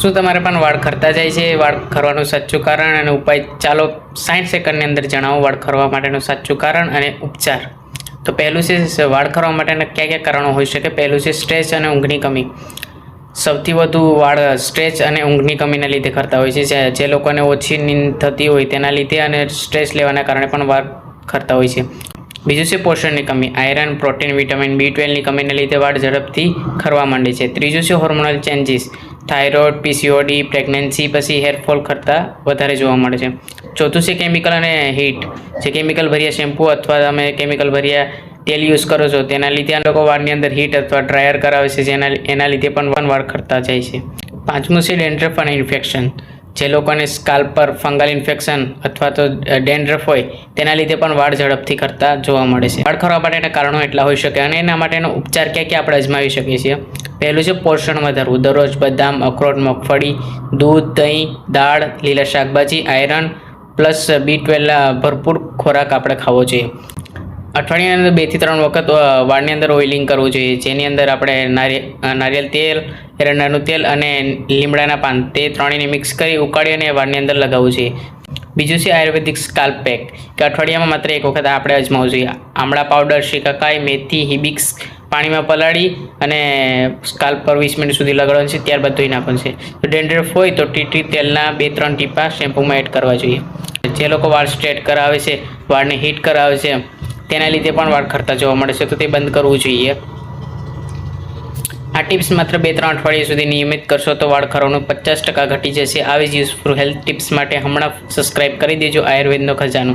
શું તમારે પણ વાળ ખરતા જાય છે? વાળ ખરવાનું સાચું કારણ અને ઉપાય ચાલો 60 સેકન્ડની અંદર જણાવો વાળ ખરવા માટેનું સાચું કારણ અને ઉપચાર. તો પહેલું છે વાળ ખરવા માટેના કયા કયા કારણો હોઈ શકે. પહેલું છે સ્ટ્રેસ અને ઊંઘની કમી. સૌથી વધુ વાળ સ્ટ્રેસ અને ઊંઘની કમીના લીધે ખરતા હોય છે. જે લોકોને ઓછી નીંદ થતી હોય તેના લીધે અને સ્ટ્રેસ લેવાના કારણે પણ વાળ ખરતા હોય છે. બીજું છે પોષણની કમી. આયરન, પ્રોટીન, વિટામિન B12ની કમીને લીધે વાળ ઝડપથી ખરવા માંડે છે. ત્રીજું છે hormonal changes. Thyroid, PCOD, pregnancy પછી હેરફોલ ખરતા વધારે જોવા મળે છે. ચોથું છે કેમિકલ અને હીટ. જે કેમિકલ ભર્યા શેમ્પૂ અથવા તમે કેમિકલ ભર્યા તેલ યુઝ કરો છો તેના લીધે આ લોકો વાળની અંદર હીટ અથવા ડ્રાયર કરાવે છે, એના લીધે પણ વાળ ખરતા જાય છે. પાંચમું છે ડેન્ડ્રફ અને ઇન્ફેક્શન. જે લોકોને સ્કાલ્પ પર ફંગલ ઇન્ફેક્શન અથવા તો ડેન્ડ્રફ હોય તેના લીધે પણ વાળ ઝડપથી ખરતા જોવા મળે છે. વાળ ખરવા માટેના કારણો એટલા હોઈ શકે અને એના માટેનો ઉપચાર ક્યાં ક્યાં આપણે અજમાવી શકીએ છીએ. પહેલું છે પોષણ વધારવું. દરરોજ બદામ, અખરોટ, મગફળી, દૂધ, દહીં, દાળ, લીલા શાકભાજી, આયરન પ્લસ B12 ભરપૂર ખોરાક આપણે ખાવો જોઈએ. અઠવાડિયાની અંદર 2 થી 3 વખત વાળની અંદર ઓઇલિંગ કરવું જોઈએ, જેની અંદર આપણે નારિયેળ તેલ, એરંડાનું તેલ અને લીમડાના પાન તે ત્રણેયને મિક્સ કરી ઉકાળી અને વાળની અંદર લગાવવું જોઈએ. બીજું છે આયુર્વેદિક સ્કાલ્પ પેક, કે અઠવાડિયામાં માત્ર 1 વખત આપણે અજમાવવું જોઈએ. આમળા પાવડર, શિકાકાઈ, મેથી, હિબિક્સ પાણીમાં પલાળી અને સ્કાલ્પ પર 20 મિનિટ સુધી લગાડવાનું છે, ત્યારબાદ ધોઈ નાખવાનું છે. જો ડેન્ડ્રફ હોય તો ટી તેલના 2-3 ટીપા શેમ્પૂમાં એડ કરવા જોઈએ. જે લોકો વાળ સ્ટ્રેટ કરાવે છે, વાળને હીટ કરાવે છે, તેના લીધે પણ વાળ ખરતા જોવા મળે છે, તો તે બંધ કરવું જોઈએ. આ ટિપ્સ માત્ર 2-3 અઠવાડિયા સુધી નિયમિત કરશો તો વાળ ખરવાનું 50% ઘટી જશે. આવી જ યુઝફુલ હેલ્થ ટિપ્સ માટે હમણાં સબસ્ક્રાઇબ કરી દેજો આયુર્વેદનો ખજાનો.